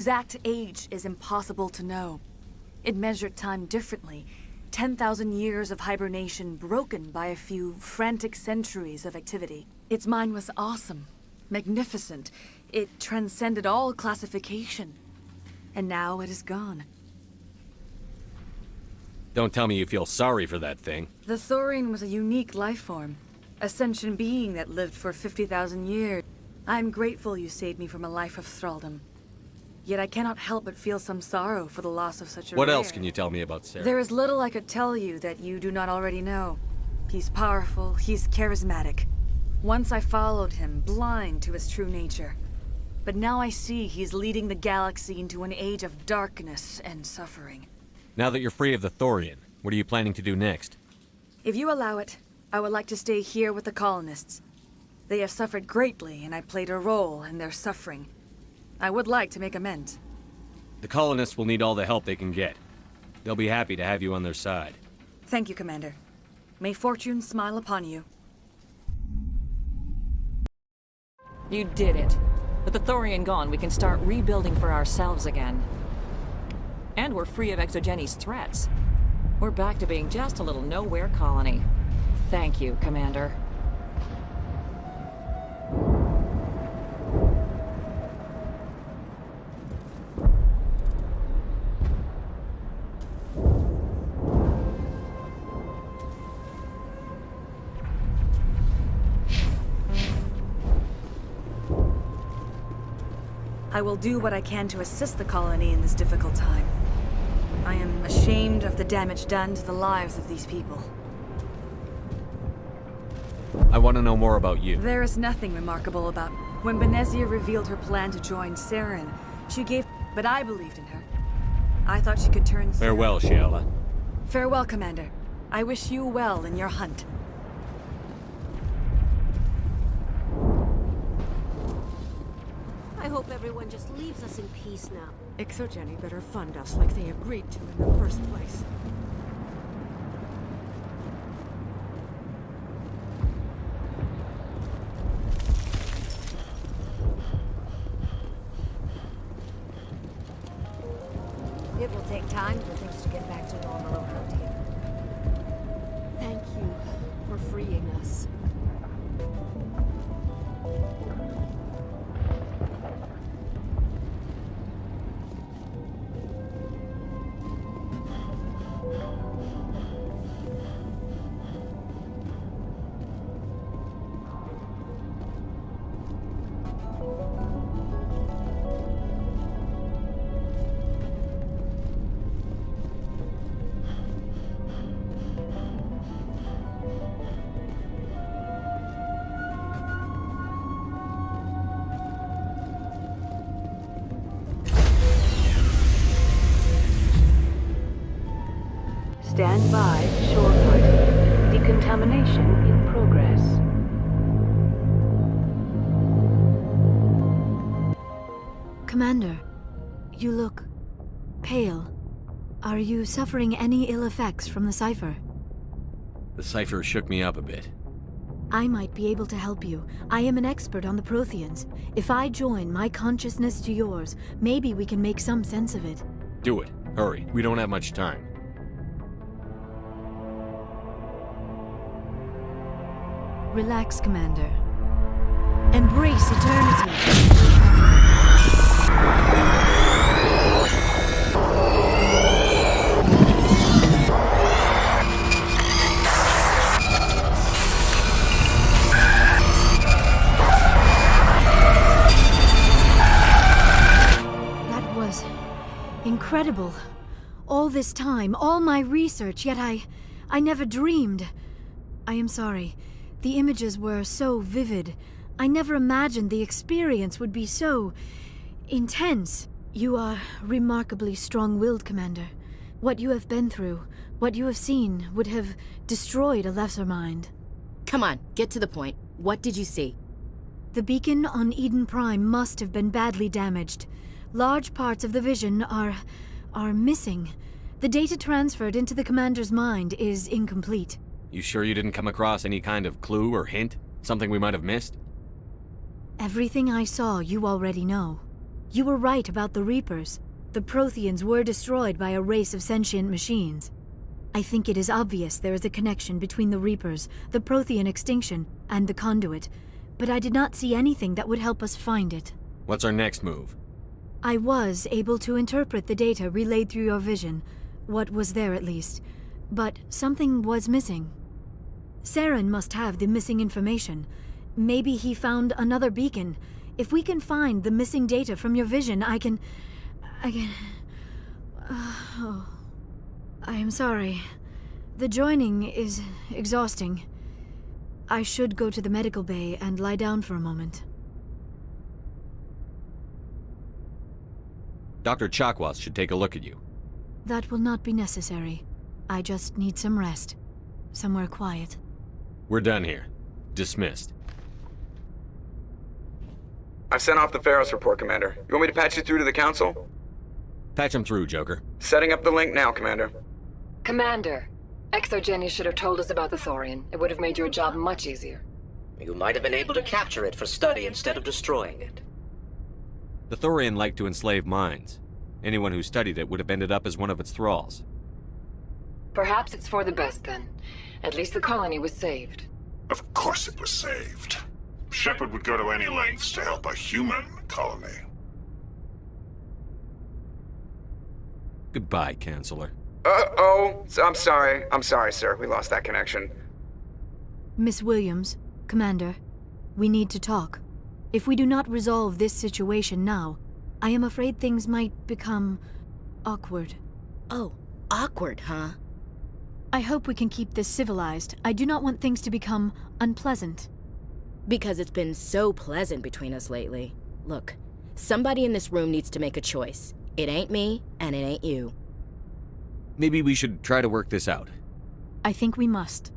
Exact age is impossible to know. It measured time differently. 10,000 years of hibernation broken by a few frantic centuries of activity. Its mind was awesome, magnificent. It transcended all classification. And now it is gone. Don't tell me you feel sorry for that thing. The Thorian was a unique life form. A sentient being that lived for 50,000 years. I'm grateful you saved me from a life of thraldom. Yet I cannot help but feel some sorrow for the loss of such a What rare. else can you tell me about Sarah? There is little I could tell you that you do not already know. He's powerful, he's charismatic. Once I followed him, blind to his true nature. But now I see he's leading the galaxy into an age of darkness and suffering. Now that you're free of the Thorian, what are you planning to do next? If you allow it, I would like to stay here with the colonists. They have suffered greatly, and I played a role in their suffering. I would like to make amends. The colonists will need all the help they can get. They'll be happy to have you on their side. Thank you, Commander. May fortune smile upon you. You did it. With the Thorian gone, we can start rebuilding for ourselves again. And we're free of Exogenes' threats. We're back to being just a little nowhere colony. Thank you, Commander. I will do what I can to assist the colony in this difficult time. I am ashamed of the damage done to the lives of these people. I want to know more about you. There is nothing remarkable about... When Benezia revealed her plan to join Saren, she gave... But I believed in her. I thought she could turn... Farewell, Shiala. Farewell, Commander. I wish you well in your hunt. I hope everyone just leaves us in peace now. Exogeny better fund us like they agreed to in the first place. It will take time for things to get back to normal around here. Thank you for freeing us. Stand by, shorefront. Decontamination in progress. Commander, you look pale. Are you suffering any ill effects from the cipher? The cipher shook me up a bit. I might be able to help you. I am an expert on the Protheans. If I join my consciousness to yours, maybe we can make some sense of it. Do it. Hurry. We don't have much time. Relax, Commander. Embrace eternity. That was incredible. All this time, all my research, yet I never dreamed. I am sorry. The images were so vivid. I never imagined the experience would be so intense. You are remarkably strong-willed, Commander. What you have been through, what you have seen, would have destroyed a lesser mind. Come on, get to the point. What did you see? The beacon on Eden Prime must have been badly damaged. Large parts of the vision are missing. The data transferred into the Commander's mind is incomplete. You sure you didn't come across any kind of clue or hint? Something we might have missed? Everything I saw, you already know. You were right about the Reapers. The Protheans were destroyed by a race of sentient machines. I think it is obvious there is a connection between the Reapers, the Prothean extinction, and the Conduit, but I did not see anything that would help us find it. What's our next move? I was able to interpret the data relayed through your vision, what was there at least, but something was missing. Saren must have the missing information. Maybe he found another beacon. If we can find the missing data from your vision, I can... Oh. I am sorry. The joining is exhausting. I should go to the medical bay and lie down for a moment. Dr. Chakwas should take a look at you. That will not be necessary. I just need some rest. Somewhere quiet. We're done here. Dismissed. I've sent off the Pharos report, Commander. You want me to patch you through to the Council? Patch him through, Joker. Setting up the link now, Commander. Commander, Exogeny should have told us about the Thorian. It would have made your job much easier. You might have been able to capture it for study instead of destroying it. The Thorian liked to enslave minds. Anyone who studied it would have ended up as one of its thralls. Perhaps it's for the best then. At least the colony was saved. Of course it was saved. Shepard would go to any lengths to help a human colony. Goodbye, Chancellor. Uh-oh. I'm sorry, sir. We lost that connection. Miss Williams, Commander, we need to talk. If we do not resolve this situation now, I am afraid things might become awkward. Oh, awkward, huh? I hope we can keep this civilized. I do not want things to become unpleasant. Because it's been so pleasant between us lately. Look, somebody in this room needs to make a choice. It ain't me, and it ain't you. Maybe we should try to work this out. I think we must.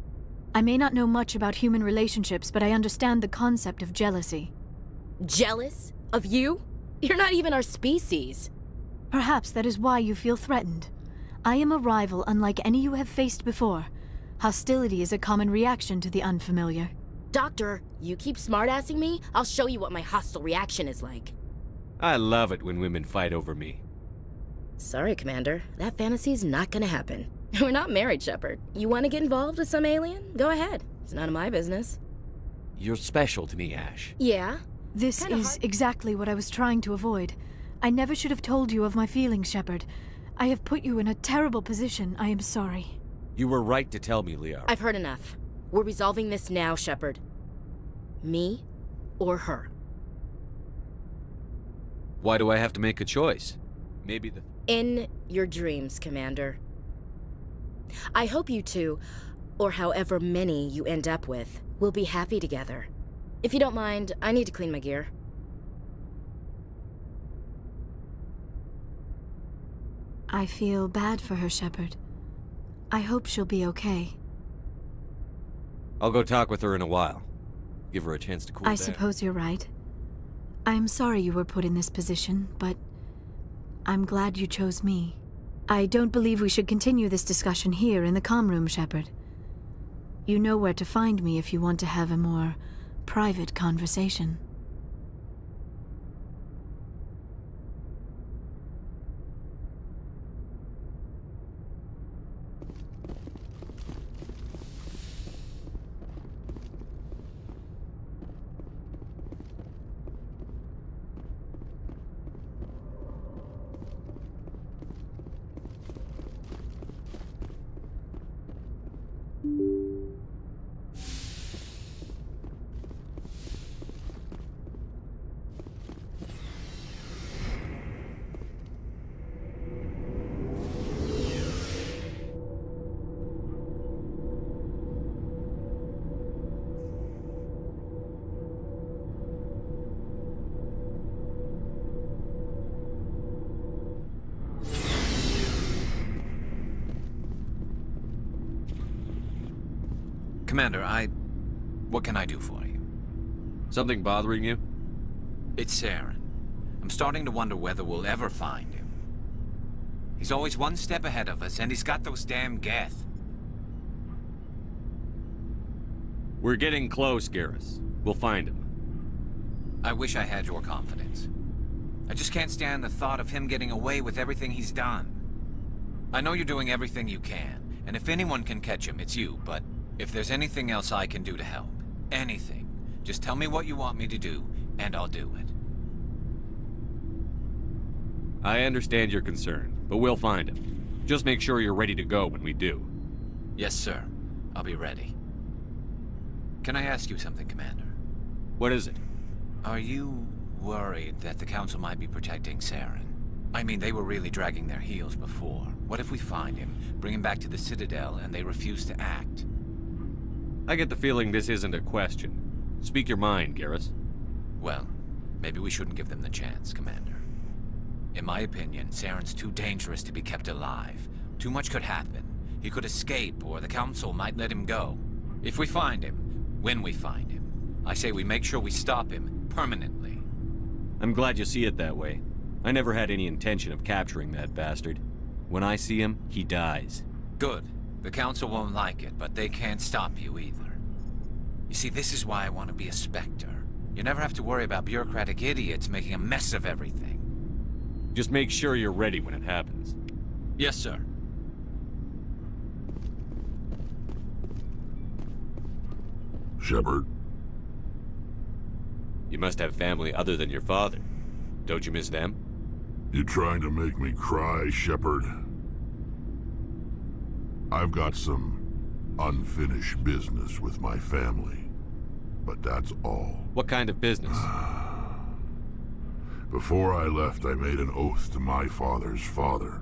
I may not know much about human relationships, but I understand the concept of jealousy. Jealous? Of you? You're not even our species. Perhaps that is why you feel threatened. I am a rival unlike any you have faced before. Hostility is a common reaction to the unfamiliar. Doctor, you keep smartassing me, I'll show you what my hostile reaction is like. I love it when women fight over me. Sorry, Commander. That fantasy's not gonna happen. We're not married, Shepard. You want to get involved with some alien? Go ahead. It's none of my business. You're special to me, Ash. Yeah? This is exactly what I was trying to avoid. I never should have told you of my feelings, Shepard. I have put you in a terrible position. I am sorry. You were right to tell me, Liara. I've heard enough. We're resolving this now, Shepard. Me or her. Why do I have to make a choice? Maybe the... In your dreams, Commander. I hope you two, or however many you end up with, will be happy together. If you don't mind, I need to clean my gear. I feel bad for her, Shepard. I hope she'll be okay. I'll go talk with her in a while. Give her a chance to cool down. I suppose you're right. I'm sorry you were put in this position, but I'm glad you chose me. I don't believe we should continue this discussion here in the comm room, Shepard. You know where to find me if you want to have a more private conversation. Commander, what can I do for you? Something bothering you? It's Saren. I'm starting to wonder whether we'll ever find him. He's always one step ahead of us, and he's got those damn Geth. We're getting close, Garrus. We'll find him. I wish I had your confidence. I just can't stand the thought of him getting away with everything he's done. I know you're doing everything you can, and if anyone can catch him, it's you, but if there's anything else I can do to help, anything, just tell me what you want me to do, and I'll do it. I understand your concern, but we'll find him. Just make sure you're ready to go when we do. Yes, sir. I'll be ready. Can I ask you something, Commander? What is it? Are you worried that the Council might be protecting Saren? I mean, they were really dragging their heels before. What if we find him, bring him back to the Citadel, and they refuse to act? I get the feeling this isn't a question. Speak your mind, Garrus. Well, maybe we shouldn't give them the chance, Commander. In my opinion, Saren's too dangerous to be kept alive. Too much could happen. He could escape, or the Council might let him go. If we find him, when we find him, I say we make sure we stop him permanently. I'm glad you see it that way. I never had any intention of capturing that bastard. When I see him, he dies. Good. The Council won't like it, but they can't stop you either. You see, this is why I want to be a Spectre. You never have to worry about bureaucratic idiots making a mess of everything. Just make sure you're ready when it happens. Yes, sir. Shepard? You must have family other than your father. Don't you miss them? You trying to make me cry, Shepard? I've got some unfinished business with my family, but that's all. What kind of business? Before I left, I made an oath to my father's father.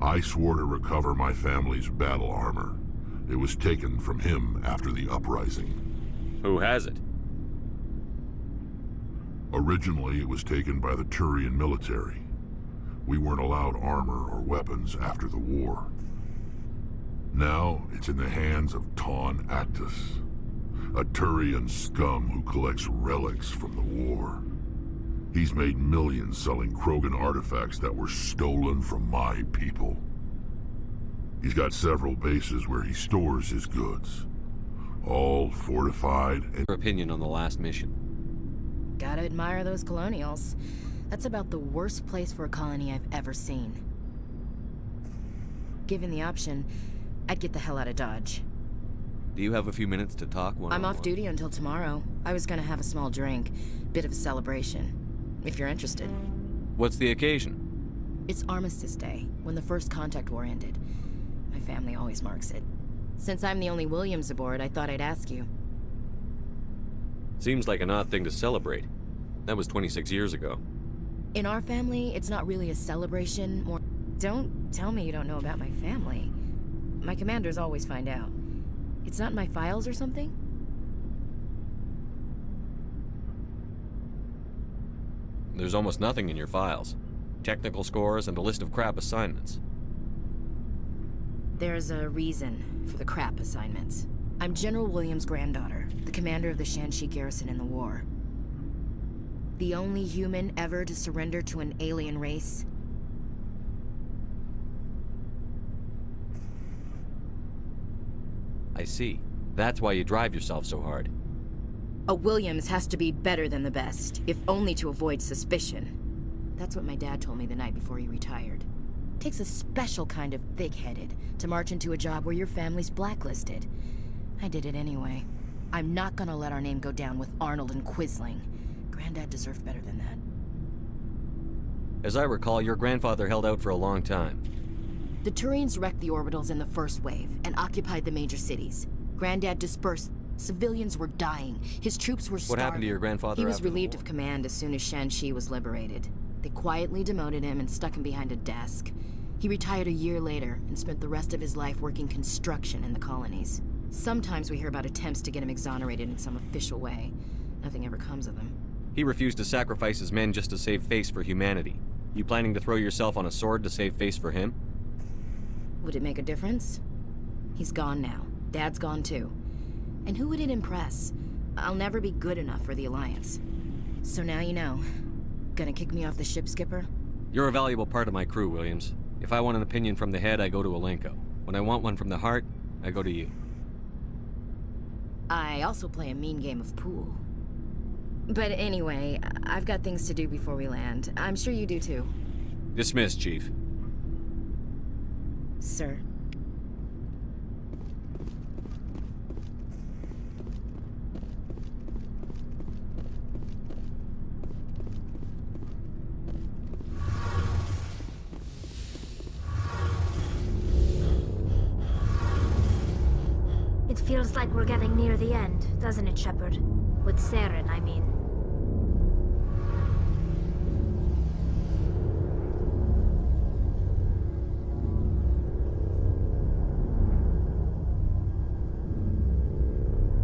I swore to recover my family's battle armor. It was taken from him after the uprising. Who has it? Originally, it was taken by the Turian military. We weren't allowed armor or weapons after the war. Now, it's in the hands of Ton Actus, a Turian scum who collects relics from the war. He's made millions selling Krogan artifacts that were stolen from my people. He's got several bases where he stores his goods, all fortified and... Your opinion on the last mission? Gotta admire those colonials. That's about the worst place for a colony I've ever seen. Given the option, I'd get the hell out of Dodge. Do you have a few minutes to talk one-on-one? I'm off duty until tomorrow. I was gonna have a small drink. Bit of a celebration. If you're interested. What's the occasion? It's Armistice Day, when the First Contact War ended. My family always marks it. Since I'm the only Williams aboard, I thought I'd ask you. Seems like an odd thing to celebrate. That was 26 years ago. In our family, it's not really a celebration, more... Don't tell me you don't know about my family. My commanders always find out. It's not in my files or something? There's almost nothing in your files. Technical scores and a list of crap assignments. There's a reason for the crap assignments. I'm General Williams' granddaughter, the commander of the Shanxi garrison in the war. The only human ever to surrender to an alien race. I see. That's why you drive yourself so hard. A Williams has to be better than the best, if only to avoid suspicion. That's what my dad told me the night before he retired. Takes a special kind of thick-headed to march into a job where your family's blacklisted. I did it anyway. I'm not gonna let our name go down with Arnold and Quisling. Granddad deserved better than that. As I recall, your grandfather held out for a long time. The Turians wrecked the orbitals in the first wave and occupied the major cities. Granddad dispersed. Civilians were dying. His troops were starving. What happened to your grandfather? He was relieved of command as soon as Shanxi was liberated. They quietly demoted him and stuck him behind a desk. He retired a year later and spent the rest of his life working construction in the colonies. Sometimes we hear about attempts to get him exonerated in some official way. Nothing ever comes of him. He refused to sacrifice his men just to save face for humanity. You planning to throw yourself on a sword to save face for him? Would it make a difference? He's gone now. Dad's gone too. And who would it impress? I'll never be good enough for the Alliance. So now you know. Gonna kick me off the ship, Skipper? You're a valuable part of my crew, Williams. If I want an opinion from the head, I go to Alenko. When I want one from the heart, I go to you. I also play a mean game of pool. But anyway, I've got things to do before we land. I'm sure you do too. Dismissed, Chief. Sir. It feels like we're getting near the end, doesn't it, Shepard? With Saren, I mean.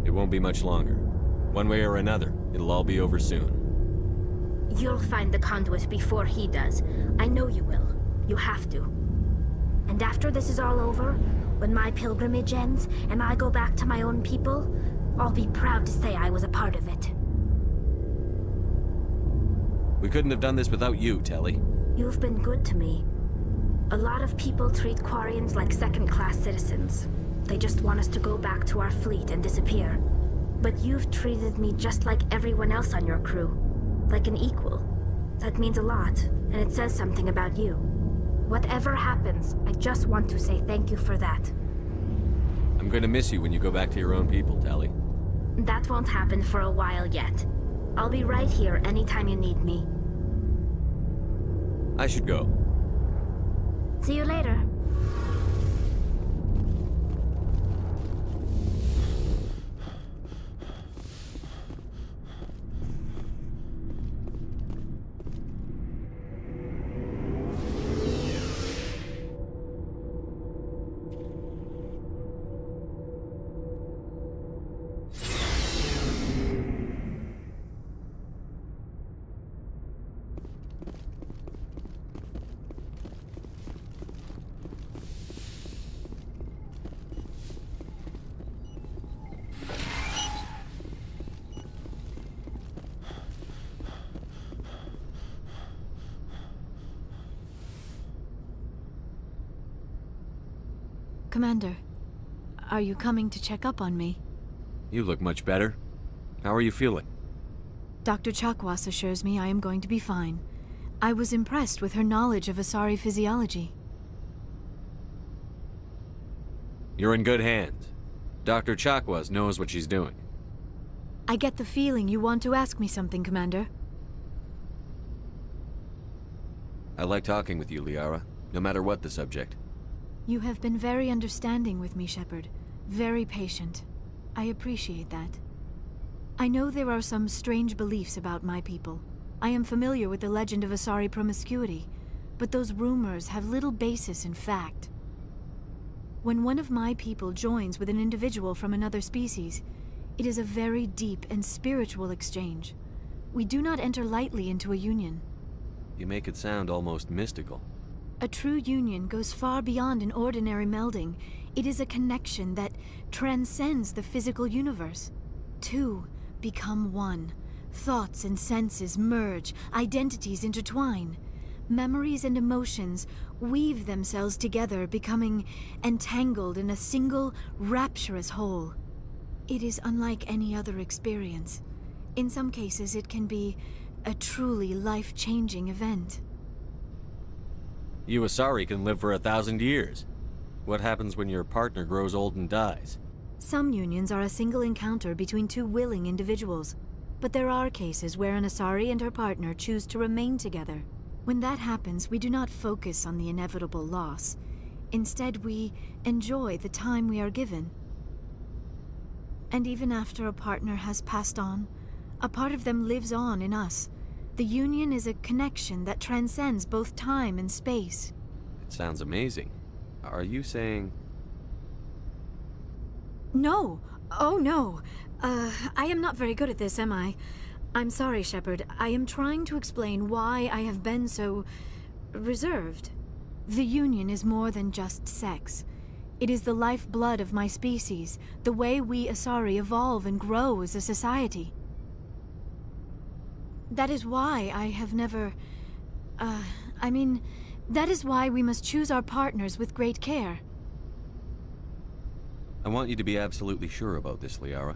It won't be much longer. One way or another, it'll all be over soon. You'll find the conduit before he does. I know you will. You have to. And after this is all over, when my pilgrimage ends, and I go back to my own people, I'll be proud to say I was a part of it. We couldn't have done this without you, Telly. You've been good to me. A lot of people treat Quarians like second-class citizens. They just want us to go back to our fleet and disappear. But you've treated me just like everyone else on your crew. Like an equal. That means a lot, and it says something about you. Whatever happens, I just want to say thank you for that. I'm gonna miss you when you go back to your own people, Telly. That won't happen for a while yet. I'll be right here anytime you need me. I should go. See you later. Commander, are you coming to check up on me? You look much better. How are you feeling? Dr. Chakwas assures me I am going to be fine. I was impressed with her knowledge of Asari physiology. You're in good hands. Dr. Chakwas knows what she's doing. I get the feeling you want to ask me something, Commander. I like talking with you, Liara, no matter what the subject. You have been very understanding with me, Shepard. Very patient. I appreciate that. I know there are some strange beliefs about my people. I am familiar with the legend of Asari promiscuity, but those rumors have little basis in fact. When one of my people joins with an individual from another species, it is a very deep and spiritual exchange. We do not enter lightly into a union. You make it sound almost mystical. A true union goes far beyond an ordinary melding. It is a connection that transcends the physical universe. Two become one. Thoughts and senses merge, identities intertwine. Memories and emotions weave themselves together, becoming entangled in a single, rapturous whole. It is unlike any other experience. In some cases, it can be a truly life-changing event. You Asari can live for 1,000 years. What happens when your partner grows old and dies? Some unions are a single encounter between two willing individuals, but there are cases where an Asari and her partner choose to remain together. When that happens, we do not focus on the inevitable loss. Instead, we enjoy the time we are given. And even after a partner has passed on, a part of them lives on in us. The union is a connection that transcends both time and space. It sounds amazing. Are you saying... No! Oh no! I am not very good at this, am I? I'm sorry, Shepard. I am trying to explain why I have been so... reserved. The union is more than just sex. It is the lifeblood of my species, the way we Asari evolve and grow as a society. That is why I have never... that is why we must choose our partners with great care. I want you to be absolutely sure about this, Liara.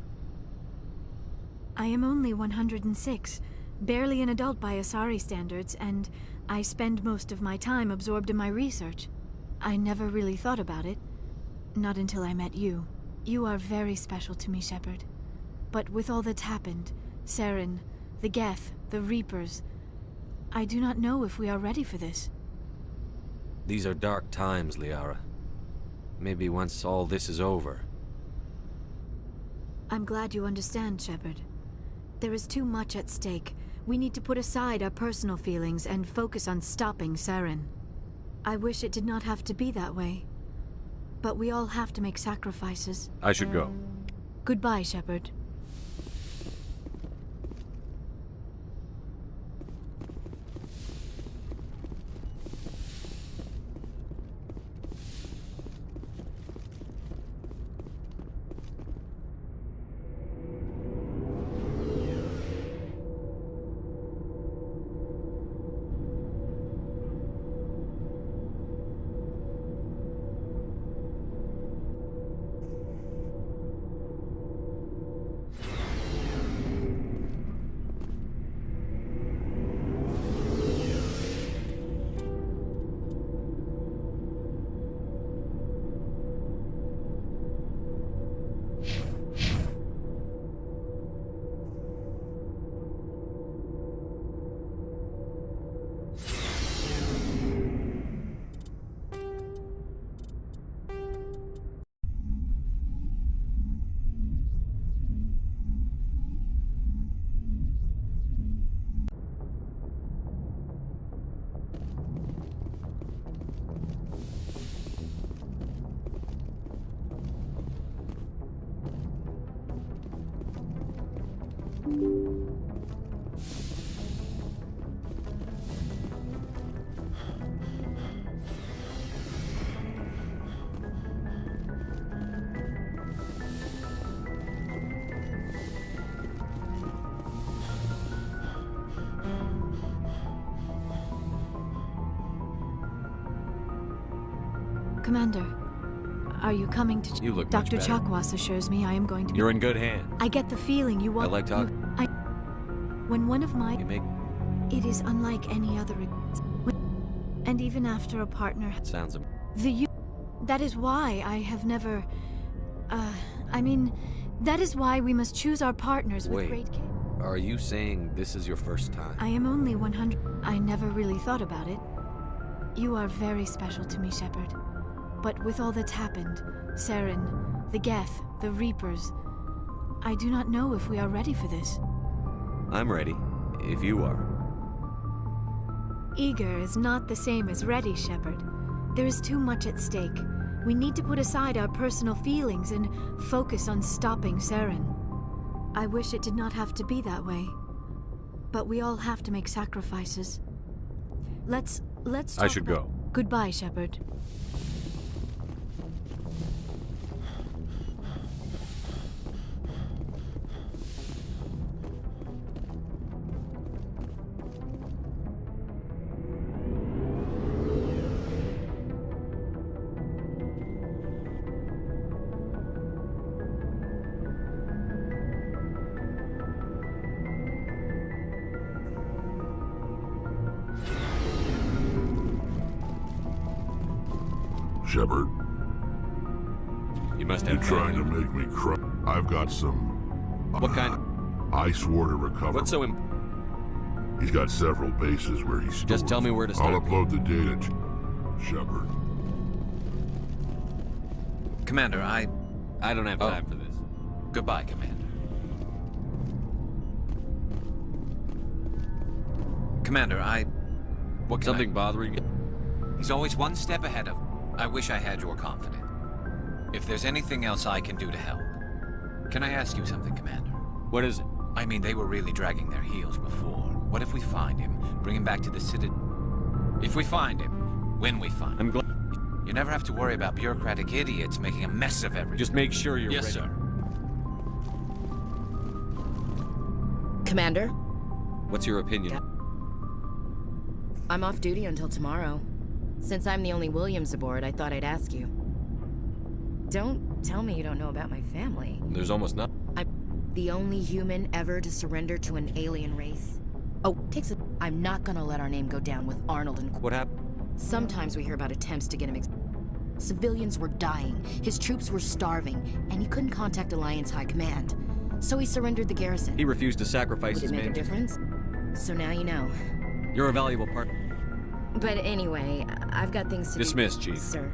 I am only 106, barely an adult by Asari standards, and I spend most of my time absorbed in my research. I never really thought about it. Not until I met you. You are very special to me, Shepard. But with all that's happened, Saren, the Geth, the Reapers, I do not know if we are ready for this. These are dark times, Liara. Maybe once all this is over. I'm glad you understand, Shepard. There is too much at stake. We need to put aside our personal feelings and focus on stopping Saren. I wish it did not have to be that way. But we all have to make sacrifices. I should go. Goodbye, Shepard. Commander, are you coming to... You look Dr. much better. Chakwas assures me I am going to be... You're in good hands. I get the feeling you want... I like talk. When one of my... You make... It is unlike any other... And even after a partner... Sounds... That is why I have never... I mean, that is why we must choose our partners with great care. Are you saying this is your first time? I am only 100... I never really thought about it. You are very special to me, Shepard. But with all that's happened, Saren, the Geth, the Reapers, I do not know if we are ready for this. I'm ready, if you are. Eager is not the same as ready, Shepard. There is too much at stake. We need to put aside our personal feelings and focus on stopping Saren. I wish it did not have to be that way. But we all have to make sacrifices. Let's talk I should go. Goodbye, Shepard. Shepard. You must have... You're trying to make me cry. I've got some... What kind? Ice ore to recover. What's so He's got several bases where he's stored. Just tell me where to start. I'll upload the data Shepard. Commander, I don't have time for this. Goodbye, Commander. Commander, What can Something bothering you? He's always one step ahead of... I wish I had your confidence. If there's anything else I can do to help. Can I ask you something, Commander? What is it? I mean, they were really dragging their heels before. What if we find him, bring him back to the city? If we find him, when we find him. I'm glad... You never have to worry about bureaucratic idiots making a mess of everything. Just make sure you're ready. Yes, sir. Commander? What's your opinion? I'm off duty until tomorrow. Since I'm the only Williams aboard, I thought I'd ask you. Don't tell me you don't know about my family. There's almost nothing. The only human ever to surrender to an alien race. Oh, I'm not gonna let our name go down with Arnold and... What happened? Sometimes we hear about attempts to get him civilians were dying, his troops were starving, and he couldn't contact Alliance High Command. So he surrendered the garrison. He refused to sacrifice his men. Would it make a difference? So now you know. You're a valuable partner. But anyway, I've got things to Dismissed, Chief. Sir.